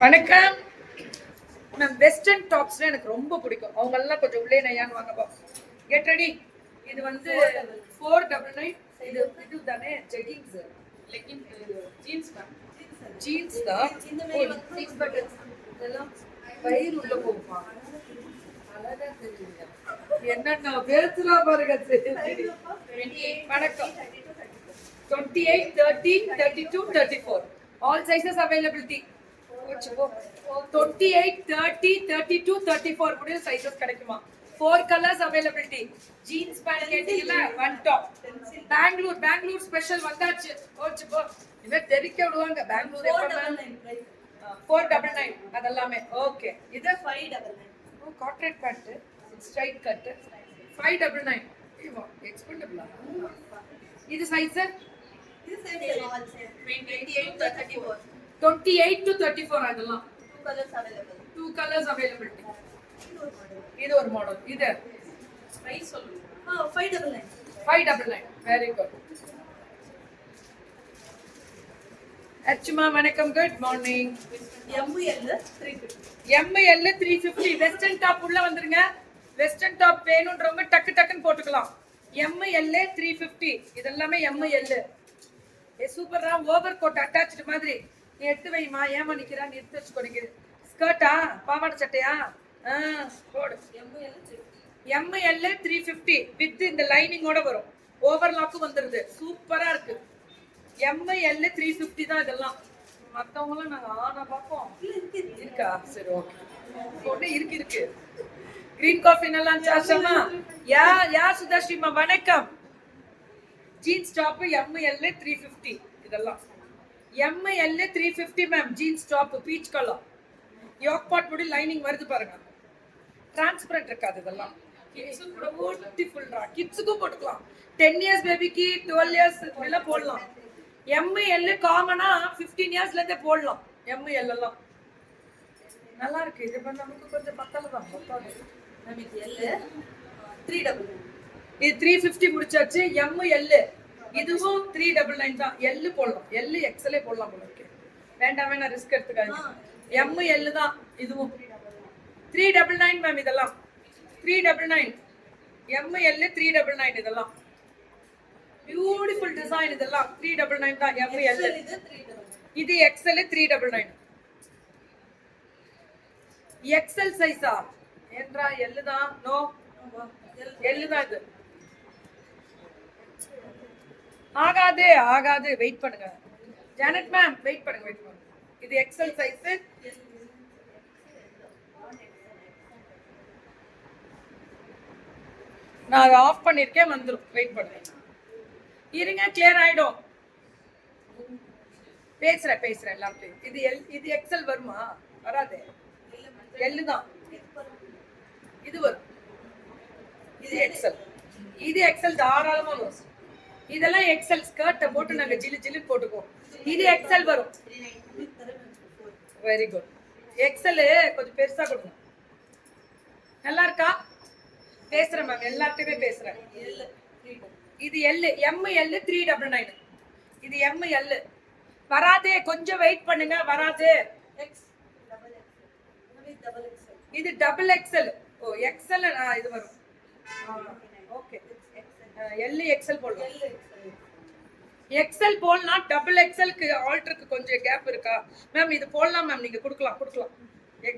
வணக்கம் ma'am. Western டாப்ஸ்ல எனக்கு ரொம்ப பிடிக்கும். அவங்க எல்லாம் கொஞ்சம் உள்ளே நையான்னு வாங்கப்பா. Get ready. இது வந்து 499. இது தானே jeggings legging jeans ma'am. Jeans தான். இந்த மாதிரி வந்து 6 பட்டன்ஸ் இதெல்லாம் வயிறு உள்ள போகுமா? அழகா தெரியுங்க. என்னன்னா பேசுறா பாருங்க. வணக்கம். 28, 30, 32, 34. All sizes availability. 28, 30, 32, 34 கூட sizes கிடைக்குமா? 4 colors availability. Jeans pant கேட்டீங்கல, one top. பெங்களூர் ஸ்பெஷல் வந்தாச்சு. ஓச்சு போ. இவ தெரிக்க விடுவாங்க. பெங்களூர் எப்ப 499 அதெல்லாமே. ஓகே. இது 599. ஓ கார்ப்பரேட் பேண்ட், ஸ்ட்ரைட் கட் 599. ஐயோ எக்ஸ்பெண்டபிளா. இது சைஸ் இது சேம் 28 to 34. 28 to 34 அதெல்லாம் 2 colors availability. இது ஒரு மாடல். இது பிரைஸ் சொல்லுங்க. 599. 599. Very good. அச்சுமா வணக்கம். Good morning. ML 350. Western top உள்ள வந்துருங்க. வெஸ்டர்ன் டாப் வேணும்ன்றவங்க டக்கு டக்குன்னு போட்டுக்கலாம். ML 350. இதெல்லாமே ML. சூப்பரா ஓவர் கோட் அட்டாச்டு மாதிரி. நீ எடுத்து வைமா. ஏமா நிக்கிறான்னு எடுத்து வச்சுக்கோங்க. ஸ்கர்ட்டா பாவாடை சட்டையா? போடு. ML 350 வித் இந்த லைனிங்கோட வரும். ஓவர்லாக்கும் வந்துருது. சூப்பரா இருக்கு. ML 350 தான் இதெல்லாம். மத்தவங்களும் நாங்க ஆனா பாப்போம். இருக்கா? சரி ஓகே. ஒண்ணு இருக்கு. கிரீன் காஃபி நல்லா சாச்சமா? யா சுதாஸ்ரீமா வணக்கம். ஜீன்ஸ் டாப் ML 350 இதெல்லாம். ML 350 ma'am. Jeans top peach colour. Yoke பாட் முடி லைனிங் வருது பாருங்க. டிரான்ஸ்பரண்ட் இருக்காது இதெல்லாம். பியூட்டிஃபுல்ரா. கிட்ஸுக்கும் போட்டுக்கலாம். 10 இயர்ஸ் பேபிக்கு 12 இயர்ஸ் எல்லாம் போடலாம். ML காமனா 15 இயர்ஸ்ல இருந்தே போடலாம். ML எல்லாம் நல்லா இருக்கு. இது நமக்கு கொஞ்சம் பத்தல தான். நமக்கு L 399. இது 350 முடிச்சாச்சு. ML இதுவும் 399 தான். L போடலாம். L XL போடலாம் போல இருக்கு. வேண்டாம் ரிஸ்க் எடுத்துக்காதீங்க. ML தான் இதுவும். 399 மேம். இதெல்லாம் 399. ML 399 இதெல்லாம். பியூட்டிஃபுல் டிசைன் இதெல்லாம். 399 தான். ML இது XL 399. XL சைஸா என்றா? L தான். நோ L தான். இது ஆகாது. வெயிட் பண்ணுங்க ஜானட் மேம். வெயிட் பண்ணுங்க. இது XL சைஸ். நான் அதை ஆஃப் பண்ணிருக்கேன். வந்துரும். வெயிட் பண்ணுங்க. இருங்க கிளியர் ஆயிடும். பேசுறேன் எல்லாத்தையும். இது XL வருமா? வராதே. L தான். இது வரும். இது XL. இது XL தாராளமா வரும். இதெல்லாம் XL ஸ்கர்ட் போட்டு நாங்க ஜிலு போட்டுக்குவோம். இது XL வரும். Very good. XL கொஞ்சம் பெருசா கொடுங்க. நல்லா இருக்கா? பேசுறேன் மேம். எல்லார்ட்டையுமே பேசுறேன். இது L. ML 399. இது ML வராதே. கொஞ்சம் வெயிட் பண்ணுங்க. வராதே. இது டபுள் XL. ஓ XL. இது வரும். ஓகே. L XL போடலாம். XL போடலாம். டபுள் XLக்கு ஆல்டருக்கு கொஞ்சம் கேப் இருக்கா மேம்? இது போடலாம் மேம். நீங்க கொடுக்கலாம்.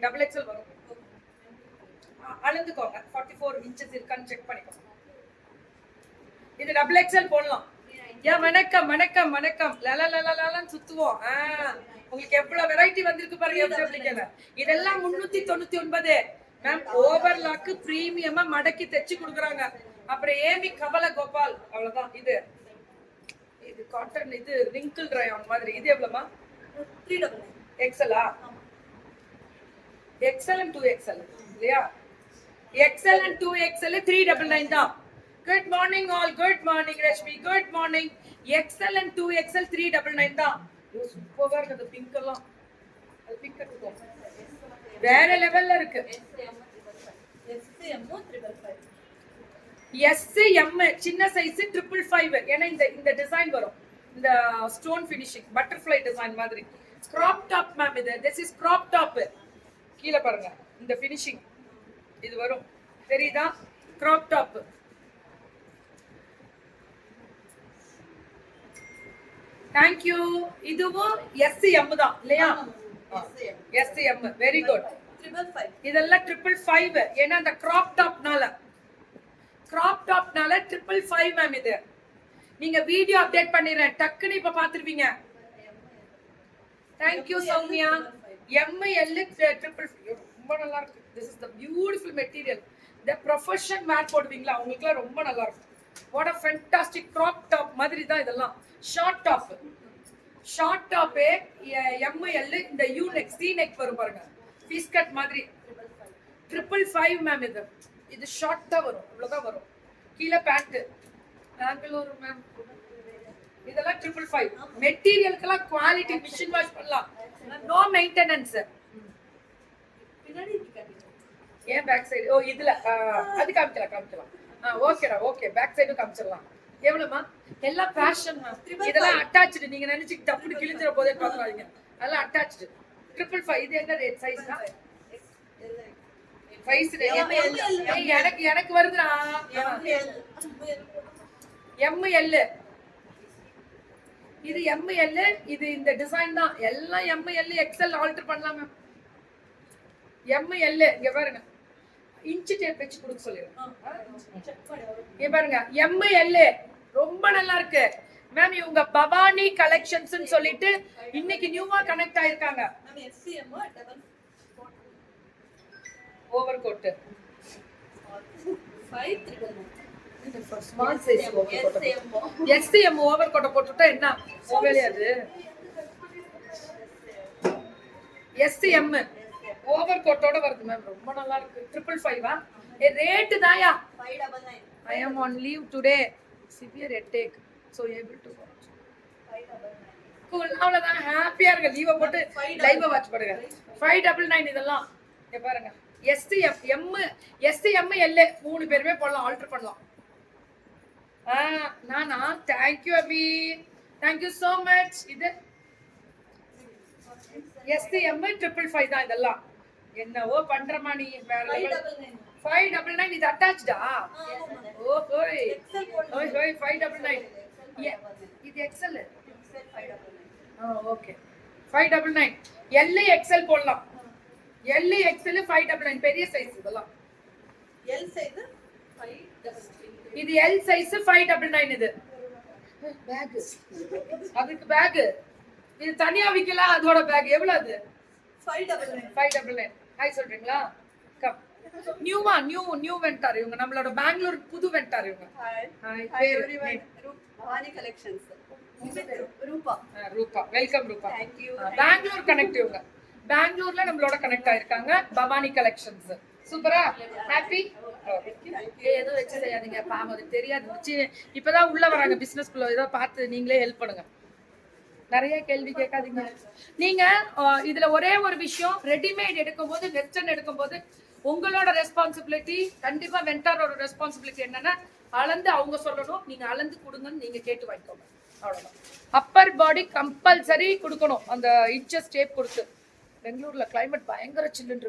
டபுள் XL வரும். அளந்துக்கோங்க. 44 இன்ச்சஸ் இருக்கான்னு செக் பண்ணிக்கோங்க. இது டபுள் XL போடலாம். வணக்கம். லலலலலன்னு சுத்துவோம். உங்களுக்கு எவ்வளவு வெரைட்டி வந்திருக்கு பாருங்க. இதெல்லாம் 399 மேம். ஓவர்லாக்கு பிரீமியமா மடக்கி தைச்சு கொடுக்குறாங்க. அப்புறம் ஏமி கமல கோபால் அவ்வளவுதான். இது காட்டன். இது ரிங்கிள் ரயான் மாதிரி. இது எவ்வளவுமா? 399. XL-ஆ? XL and 2XL இல்லையா? XL and 2XL 399 தான். Good morning all. Good morning Rashmi. Good morning. XL and 2XL 399 தான். சூப்பரா இருக்கு. அந்த பிங்க் எல்லாம். அது பிங்க் எடுத்துக்கோ. வேற லெவல்ல இருக்கு. SM சின்ன சைஸ் 555. ஏன்னா இந்த டிசைன் வரும். இந்த ஸ்டோன் ஃபினிஷிங் பட்டர்ஃப்ளை டிசைன் மாதிரி. கிராப் டாப் மேம் இது. This is crop top. கீழே பாருங்க இந்த ஃபினிஷிங் இது வரும், தெரியுதா? Crop top. தேங்க்யூ. இதுவும் SCM தான் இல்லையா? SCM. Very good. இதெல்லாம் 555. ஏன்னா அந்த கிராப் டாப்னால 555 மேம் இது. நீங்க வீடியோ அப்டேட் பண்ணிடுறேன், டக்குன்னு இப்ப பாத்துருவீங்க. தேங்க்யூ சௌமியா. ML 555 ரொம்ப நல்லா இருக்கு. This is the beautiful material. இந்த ப்ரொஃபஷன் வேர் போடுவீங்களா அவங்களுக்குலாம் ரொம்ப நல்லா இருக்கும். What a fantastic crop top மாதிரி தான் இதெல்லாம். Short top. ஷார்ட் டாப்பே ML. இந்த யூ நெக், சி நெக் வரும் பாருங்க, பீஸ் கட் மாதிரி. 555 மேம் இது. இது ஷார்ட்டா வரும், இவ்வளவுதான் வரும். கீழே பேண்ட். பெங்களூர் மேம். இதெல்லாம் 555. மெட்டீரியலுக்கெல்லாம் குவாலிட்டி, மிஷின் வாஷ் பண்ணலாம், நோ மெயின்டெனன்ஸ். ஏன் பேக் சைடு? ஓ இதுல அது காமிக்கலாம். ஓகேடா, ஓகே. பேக் சைடும் காமிச்சிடலாம். எவ்வளவுமா? எல்லாம் ஃபேஷன் மேம். இதெல்லாம் அட்டாச்டு. நீங்க நினைச்சு டப்புனு கிழிஞ்சிர போதே பாக்குறாதீங்க. அதெல்லாம் அட்டாச்டு. 555. இது என்ன ரேட்? சைஸ்னா எனக்கு வருதுடா. ML. இது ML. இது இந்த டிசைன் தான். எல்லாம் ML, XL ஆல்டர் பண்ணலாம் மேம். ML இங்க பாருங்க, இன்ச் டேப் வச்சு கொடுக்க சொல்லிருக்கேன். இங்க பாருங்க ML ரொம்ப நல்லா இருக்கு மேம். இவங்க பவானி கலெக்ஷன்ஸ் சொல்லிட்டு இன்னைக்கு நியூவா கனெக்ட் ஆயிருக்காங்க. Over coat small size SCM over coat போட்டுட்டா என்ன வேலையாது? SCM ஓவர் கோட்டோட வருது மேம். ரொம்ப நல்லா இருக்கு. 555. ரேட் தாயா? 599. I am on leave today. Severe headache, so able to watch. 599. அவ்வளவுதான். ஹாப்பியா இருங்க. லீவ போட்டு லைவ் வாட்ச் பண்ணுங்க. 599 இதெல்லாம். இங்க பாருங்க SCM L 3 பேருமே போடலாம், ஆல்டர் பண்ணலாம். நானா? தேங்க்யூ அபி, தேங்க்யூ சோ மச். இது SCM 555 தான் இதெல்லாம். என்னவோ பண்றமா நீ. வேற 599. இது அட்டாச்டா? ஓ ஹோய் 599. இது XL. ஓகே. 599. L XL போடலாம். L XL 599 பெரிய சைஸ் இதெல்லாம். L size 599. இது L சைஸ் 599. இது பேக். அதுக்கு பேக் இது தனியா விக்கலாம். அதோட பேக் எவ்வளவு? அது 599. ஹாய் சொல்றீங்களா? கம். நியூ வெண்டார் இவங்க. நம்மளோட பெங்களூர் புது வெண்டார் இவங்க. Hi everyone. Bhavani collections. Rupa. Welcome Rupa. Bangalore connect இவங்க. பெங்களூர்ல நம்மளோட கனெக்ட் ஆயிருக்காங்க. பவானி கலெக்ஷன்ஸ். சூப்பரா? ஹாப்பி? ஏதோ வச்சு செய்யாதீங்க பாவம், அது தெரியாது. இப்பதான் உள்ள வராங்க பிசினஸ்க்குள்ள. ஏதோ பார்த்து நீங்களே ஹெல்ப் பண்ணுங்க. நிறைய கேள்வி கேட்காதீங்க. நீங்க இதுல ஒரே ஒரு விஷயம், ரெடிமேட் எடுக்கும்போது, வெஸ்டர்ன் எடுக்கும்போது உங்களோட ரெஸ்பான்சிபிலிட்டி, கண்டிப்பா வெண்டாரோட ரெஸ்பான்சிபிலிட்டி என்னன்னா அளந்து அவங்க சொல்லணும். நீங்க அளந்து கொடுங்கன்னு நீங்க கேட்டு வாங்கிக்கோங்க. அவ்வளவுதான். அப்பர் பாடி கம்பல்சரி கொடுக்கணும். அந்த இன்ச்சஸ் டேப் கொடுத்து. பெங்களூர்ல கிளைமேட் பயங்கர சில்லுன்னு.